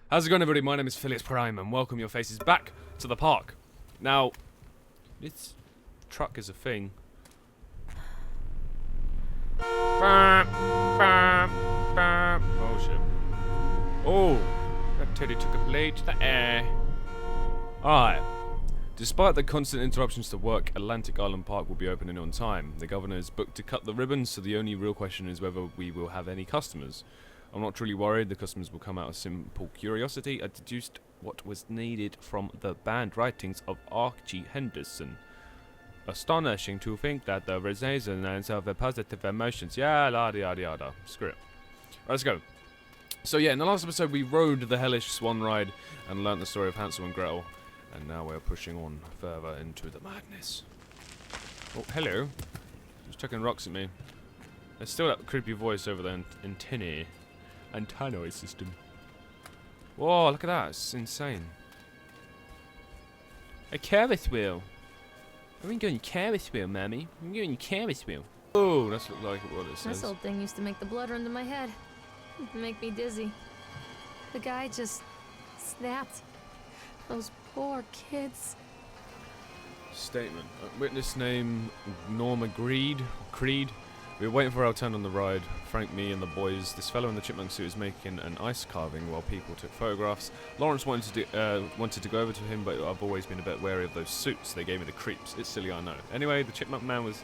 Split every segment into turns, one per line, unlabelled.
How's it going, everybody? My name is Felix Prime, and welcome your faces back to the park. Now, this truck is a thing. Oh shit. Oh, that Teddy took a blade to the air. Alright. Despite the constant interruptions to work, Atlantic Island Park will be opening on time. The governor is booked to cut the ribbons, so the only real question is whether we will have any customers. I'm not truly worried, the customers will come out of simple curiosity. I deduced what was needed from the banned writings of Archie Henderson. Astonishing to think that the resonance of the positive emotions. Yeah, yada yada yada. Screw it. Right, let's go. So yeah, in the last episode we rode the hellish swan ride and learnt the story of Hansel and Gretel. And now we're pushing on further into the madness. Oh, hello. Just chucking rocks at me. There's still that creepy voice over there in Antennae system. Whoa, look at that. It's insane. A Ferris wheel. I'm going to go on Ferris wheel, Mammy. I'm going on Ferris wheel. Oh, that's like what it says.
This old thing used to make the blood run to my head. Make me dizzy. The guy just snapped. Those poor kids.
Statement. Witness name Norma Creed. We were waiting for our turn on the ride. Frank, me, and the boys. This fellow in the chipmunk suit is making an ice carving while people took photographs. Lawrence wanted to go over to him, but I've always been a bit wary of those suits. They gave me the creeps. It's silly, I know. Anyway, the chipmunk man was...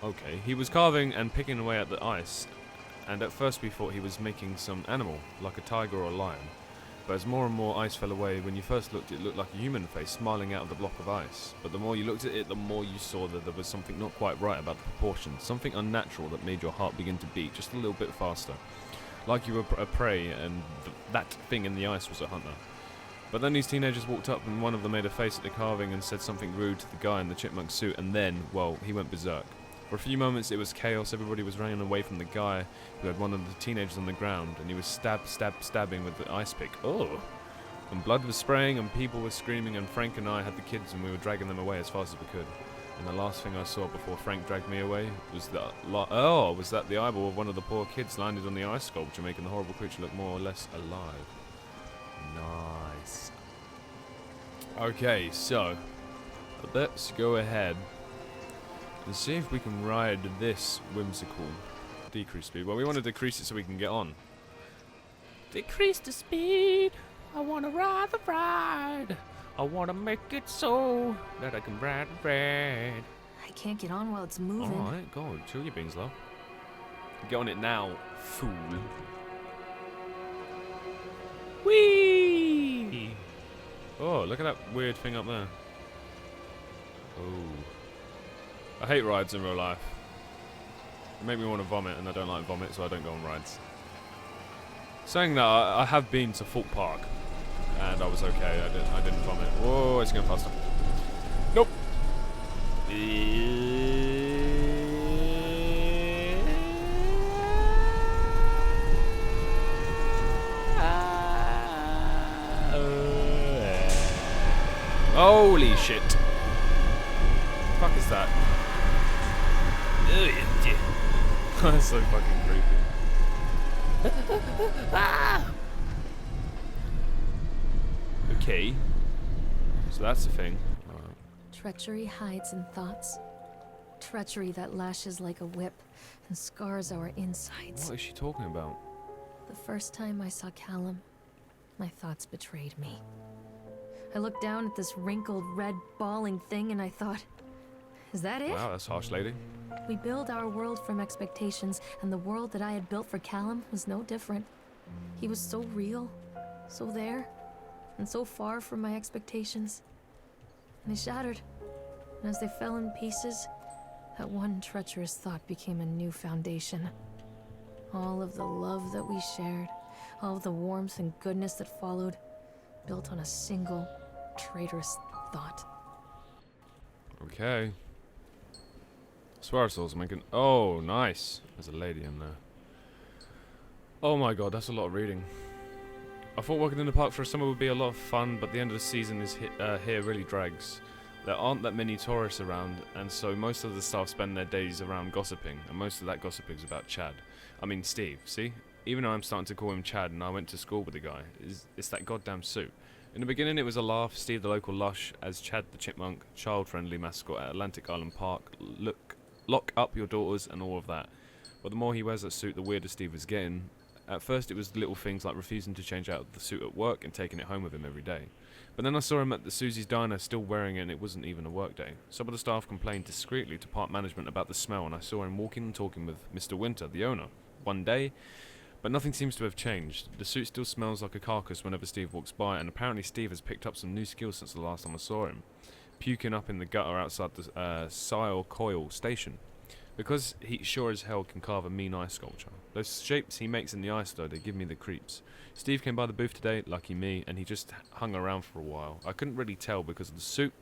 Okay, he was carving and picking away at the ice. And at first we thought he was making some animal, like a tiger or a lion. But as more and more ice fell away, when you first looked, it looked like a human face smiling out of the block of ice. But the more you looked at it, the more you saw that there was something not quite right about the proportions. Something unnatural that made your heart begin to beat just a little bit faster. Like you were a prey, and that thing in the ice was a hunter. But then these teenagers walked up, and one of them made a face at the carving and said something rude to the guy in the chipmunk suit, and then, well, he went berserk. For a few moments it was chaos. Everybody was running away from the guy who had one of the teenagers on the ground, and he was stabbing with the ice pick. Oh! And blood was spraying, and people were screaming, and Frank and I had the kids, and we were dragging them away as fast as we could. And the last thing I saw before Frank dragged me away was that the eyeball of one of the poor kids landed on the ice sculpture, making the horrible creature look more or less alive. Nice. Okay, so let's go ahead and see if we can ride this whimsical decrease speed. Well, we want to decrease it so we can get on. Decrease the speed. I want to ride the ride. I want to make it so that I can ride the ride.
I can't get on while it's moving.
Alright, go. Chill your beans, love. Get on it now, fool. Whee! Oh, look at that weird thing up there. Oh. I hate rides in real life. They make me want to vomit, and I don't like vomit, so I don't go on rides. Saying that, I have been to Fulk Park, and I was okay. I didn't vomit. Whoa, it's going faster. Nope. Holy shit. The fuck is that? That's so fucking creepy. Okay. So that's the thing.
Treachery hides in thoughts. Treachery that lashes like a whip and scars our insides.
What is she talking about?
The first time I saw Callum, my thoughts betrayed me. I looked down at this wrinkled, red, bawling thing and I thought, is that it?
Wow, that's harsh, lady.
We build our world from expectations, and the world that I had built for Callum was no different. He was so real, so there, and so far from my expectations. And they shattered, and as they fell in pieces, that one treacherous thought became a new foundation. All of the love that we shared, all of the warmth and goodness that followed, built on a single, traitorous thought.
Okay. Swearsoul's making... Oh, nice. There's a lady in there. Oh my god, that's a lot of reading. I thought working in the park for a summer would be a lot of fun, but the end of the season is here really drags. There aren't that many tourists around, and so most of the staff spend their days around gossiping, and most of that gossiping is about Chad. I mean Steve, see? even though I'm starting to call him Chad and I went to school with the guy, it's that goddamn suit. In the beginning it was a laugh, Steve the local lush as Chad the chipmunk, child-friendly mascot at Atlantic Island Park, lock up your daughters and all of that. But the more he wears that suit, the weirder Steve was getting. At first it was little things like refusing to change out of the suit at work and taking it home with him every day. But then I saw him at the Susie's Diner still wearing it and it wasn't even a work day. Some of the staff complained discreetly to park management about the smell and I saw him walking and talking with Mr. Winter, the owner, one day. But nothing seems to have changed. The suit still smells like a carcass whenever Steve walks by, and apparently Steve has picked up some new skills since the last time I saw him. Puking up in the gutter outside the Sile Coil station. Because he sure as hell can carve a mean ice sculpture. Those shapes he makes in the ice though, they give me the creeps. Steve came by the booth today, lucky me, and he just hung around for a while. I couldn't really tell because of the suit,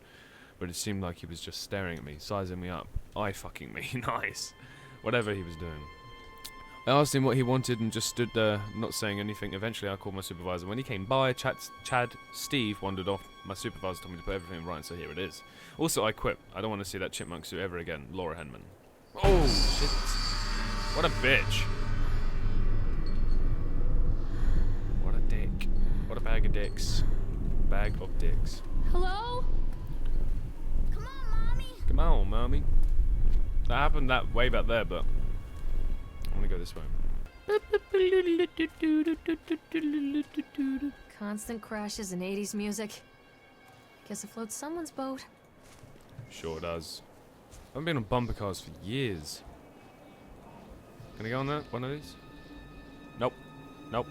but it seemed like he was just staring at me, sizing me up. Eye-fucking me, nice. Whatever he was doing. I asked him what he wanted and just stood there, not saying anything. Eventually I called my supervisor. When he came by, Steve wandered off. My supervisor told me to put everything right, so here it is. Also, I quit. I don't want to see that chipmunk suit ever again. Laura Henman. Oh, shit. What a bitch. What a dick. What a bag of dicks. Bag of dicks.
Hello?
Come on, Mommy.
Come on, mommy. That happened that way back there, but I want to go this way.
Constant crashes and 80s music. Guess it floats someone's boat.
Sure does. I haven't been on bumper cars for years. Can I go on that? One of these? Nope. Nope.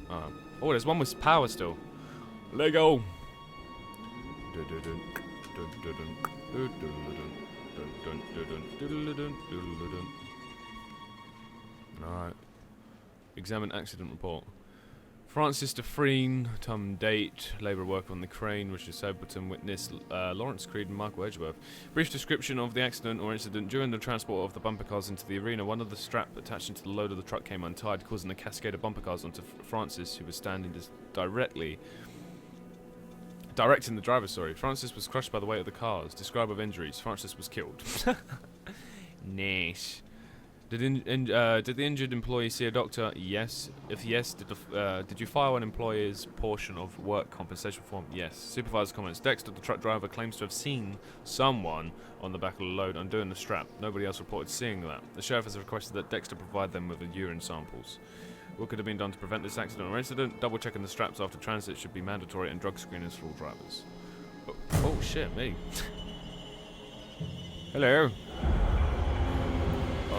Oh, there's one with power still. Lego. Alright. Examine accident report. Francis Dufresne, time date, labour worker on the crane, Richard Soberton, witness Lawrence Creed and Michael Edgeworth. Brief description of the accident or incident. During the transport of the bumper cars into the arena, one of the strap attaching to the load of the truck came untied, causing a cascade of bumper cars onto Francis, who was standing directing the driver, Francis was crushed by the weight of the cars. Described with injuries. Francis was killed. Nice. Did the injured employee see a doctor? Yes. If yes, did you file an employer's portion of work compensation form? Yes. Supervisor comments. Dexter, the truck driver, claims to have seen someone on the back of the load undoing the strap. Nobody else reported seeing that. The sheriff has requested that Dexter provide them with urine samples. What could have been done to prevent this accident or incident? Double checking the straps after transit should be mandatory, and drug screenings for all drivers. Oh shit, me. Hello.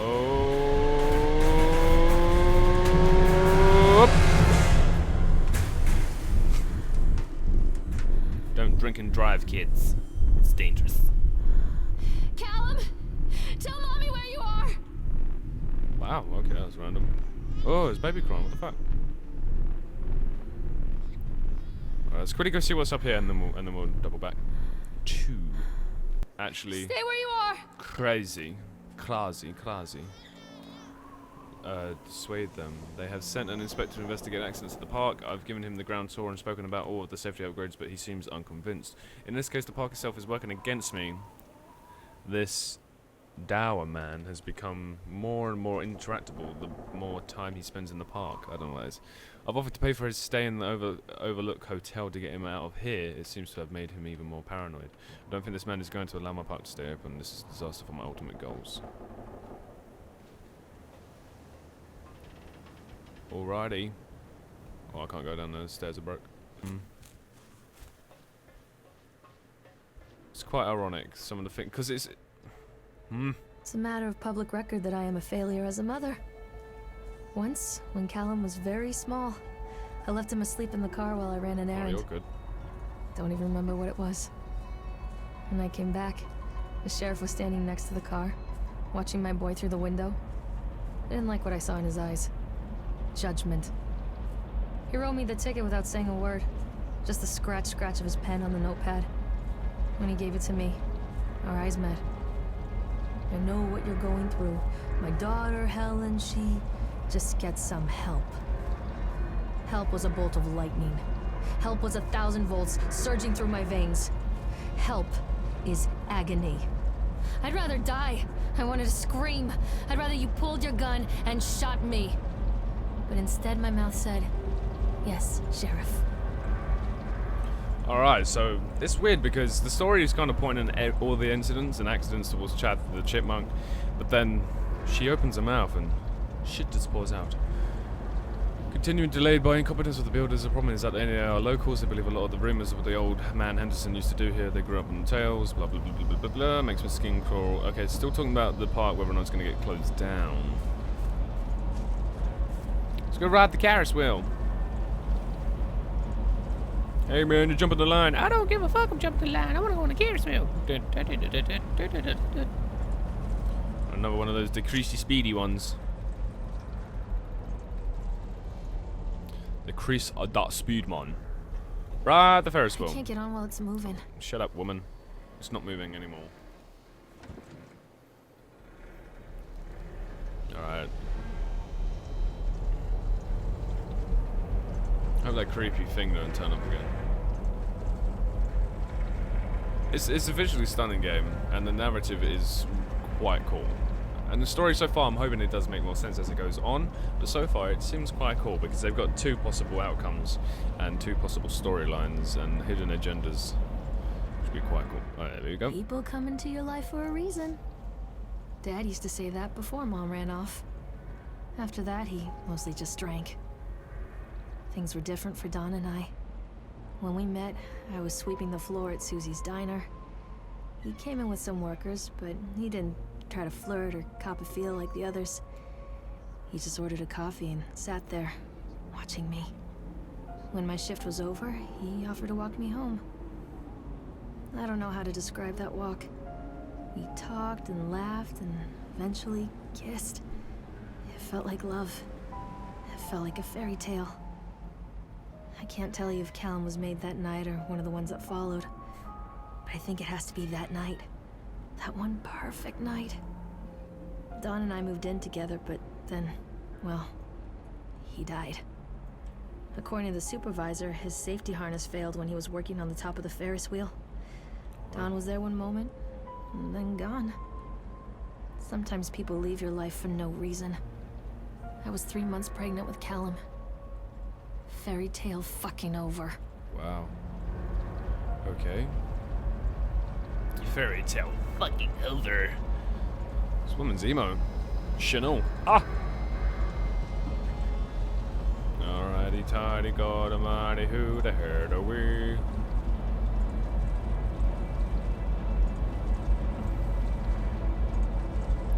Oh. Don't drink and drive, kids. It's dangerous.
Callum! Tell Mommy where you are!
Wow, okay, that was random. Oh, it's baby crying, what the fuck? Alright, let's quickly go see what's up here and then we'll double back. Actually,
Stay where you are!
crazy. Dissuade them. They have sent an inspector to investigate accidents at the park. I've given him the ground tour and spoken about all of the safety upgrades, but he seems unconvinced. In this case, the park itself is working against me. This Dower man has become more and more intractable the more time he spends in the park. I don't know what it is. I've offered to pay for his stay in the Overlook Hotel to get him out of here. It seems to have made him even more paranoid. I don't think this man is going to allow my park to stay open. This is a disaster for my ultimate goals. Alrighty. Oh, I can't go down there. The stairs are broke. It's quite ironic, some of the things, because it's...
It's a matter of public record that I am a failure as a mother. Once, when Callum was very small, I left him asleep in the car while I ran an
Oh,
errand.
you're good.
Don't even remember what it was. When I came back, the sheriff was standing next to the car, watching my boy through the window. I didn't like what I saw in his eyes. Judgment. He wrote me the ticket without saying a word. Just the scratch of his pen on the notepad. When he gave it to me, our eyes met. I know what you're going through. My daughter, Helen, she just gets some help. Help was a bolt of lightning. Help was 1,000 volts surging through my veins. Help is agony. I'd rather die. I wanted to scream. I'd rather you pulled your gun and shot me. But instead my mouth said, "Yes, Sheriff."
Alright, so it's weird because the story is kind of pointing at all the incidents and accidents towards Chad the Chipmunk, but then she opens her mouth and shit just pours out. Continuing delayed by incompetence of the builders, the problem is that any locals, they believe a lot of the rumours of what the old man Henderson used to do here. They grew up on the tales, blah blah blah blah blah blah blah, makes my skin crawl. Okay, still talking about the park, whether or not it's going to get closed down. Let's go ride the Ferris wheel. Hey man, you're jumping the line. I don't give a fuck, I'm jumping the line. I want to go on the Ferris wheel. Another one of those decreasy speedy ones. Decrease dot speedmon. Ride the Ferris
I
wheel.
can't get on while it's moving.
Shut up, woman. It's not moving anymore. Alright. Have that creepy thing don't turn up again. It's a visually stunning game, and the narrative is quite cool. And the story so far, I'm hoping it does make more sense as it goes on, but so far it seems quite cool because they've got 2 possible outcomes and 2 possible storylines and hidden agendas. Should be quite cool. Alright, there we go.
People come into your life for a reason. Dad used to say that before Mom ran off. After that, he mostly just drank. Things were different for Don and I. When we met, I was sweeping the floor at Susie's diner. He came in with some workers, but he didn't try to flirt or cop a feel like the others. He just ordered a coffee and sat there, watching me. When my shift was over, he offered to walk me home. I don't know how to describe that walk. We talked and laughed and eventually kissed. It felt like love. It felt like a fairy tale. I can't tell you if Callum was made that night or one of the ones that followed. But I think it has to be that night. That one perfect night. Don and I moved in together, but then, well, he died. According to the supervisor, his safety harness failed when he was working on the top of the Ferris wheel. Don was there one moment, and then gone. Sometimes people leave your life for no reason. I was 3 months pregnant with Callum. Fairy tale fucking over.
Wow. Okay. Fairy tale fucking over. This woman's emo. Chanel. Ah! Alrighty, tidy, God almighty, who the hell are we?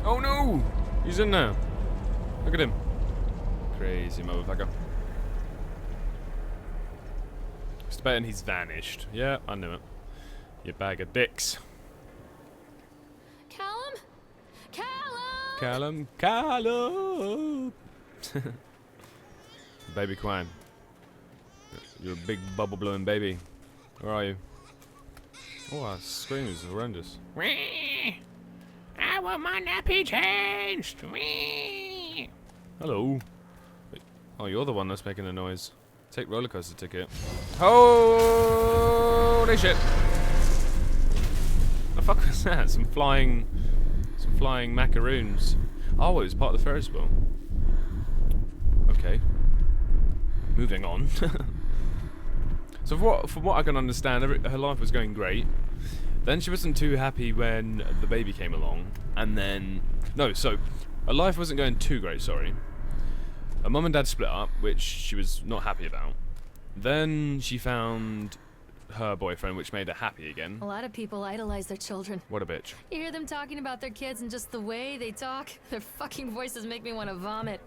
Oh no! He's in there. Look at him. Crazy motherfucker. It's betting he's vanished. Yeah, I knew it. You bag of dicks.
Callum? Callum!
Callum, Callum! Baby Quine. You're a big bubble blowing baby. Where are you? Oh, that scream is horrendous.
I want my nappy changed.
Hello. Wait. Oh, you're the one that's making the noise. Take roller coaster ticket. Holy shit! The fuck was that? Some flying macaroons. Oh, it was part of the Ferris wheel. Okay. Moving on. So from what I can understand, her life was going great. Then she wasn't too happy when the baby came along, and then so her life wasn't going too great. Sorry. Her mum and dad split up, which she was not happy about. Then she found her boyfriend, which made her happy again.
A lot of people idolize their children.
What a bitch.
You hear them talking about their kids and just the way they talk, their fucking voices make me want to vomit.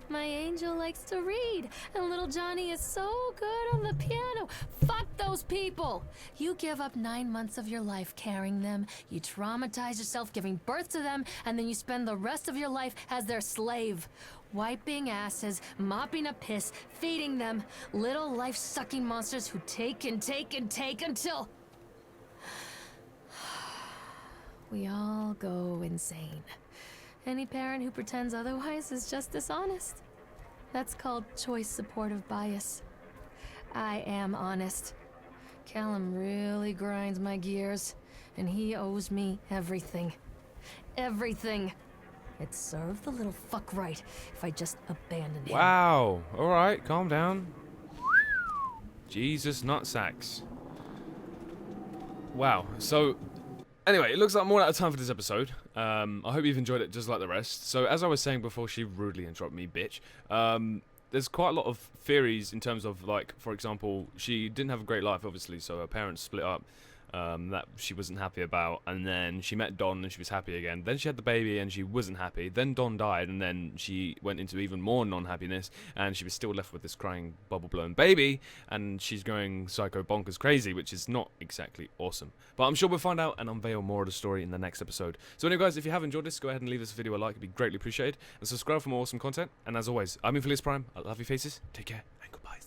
My angel likes to read, and little Johnny is so good on the piano. Fuck those people! You give up 9 months of your life carrying them, you traumatize yourself giving birth to them, and then you spend the rest of your life as their slave. Wiping asses, mopping up piss, feeding them. Little life-sucking monsters who take and take and take until... we all go insane. Any parent who pretends otherwise is just dishonest. That's called choice supportive bias. I am honest. Callum really grinds my gears, and he owes me everything. Everything. It'd serve the little fuck right if I just abandoned him.
Wow. Alright, calm down. Jesus nutsacks. Wow. So, anyway, it looks like I'm all out of time for this episode. I hope you've enjoyed it just like the rest. So, as I was saying before she rudely interrupted me, bitch, there's quite a lot of theories in terms of, like, for example, she didn't have a great life, obviously, so her parents split up. That she wasn't happy about, and then she met Don and she was happy again. Then she had the baby and she wasn't happy. Then Don died, and then she went into even more non-happiness, and she was still left with this crying, bubble-blown baby, and she's going psycho bonkers crazy, which is not exactly awesome. But I'm sure we'll find out and unveil more of the story in the next episode. So anyway, guys, if you have enjoyed this, go ahead and leave this video a like. It'd be greatly appreciated, and subscribe for more awesome content. And as always, I'm Infelix Prime. I love you faces. Take care. Thanks.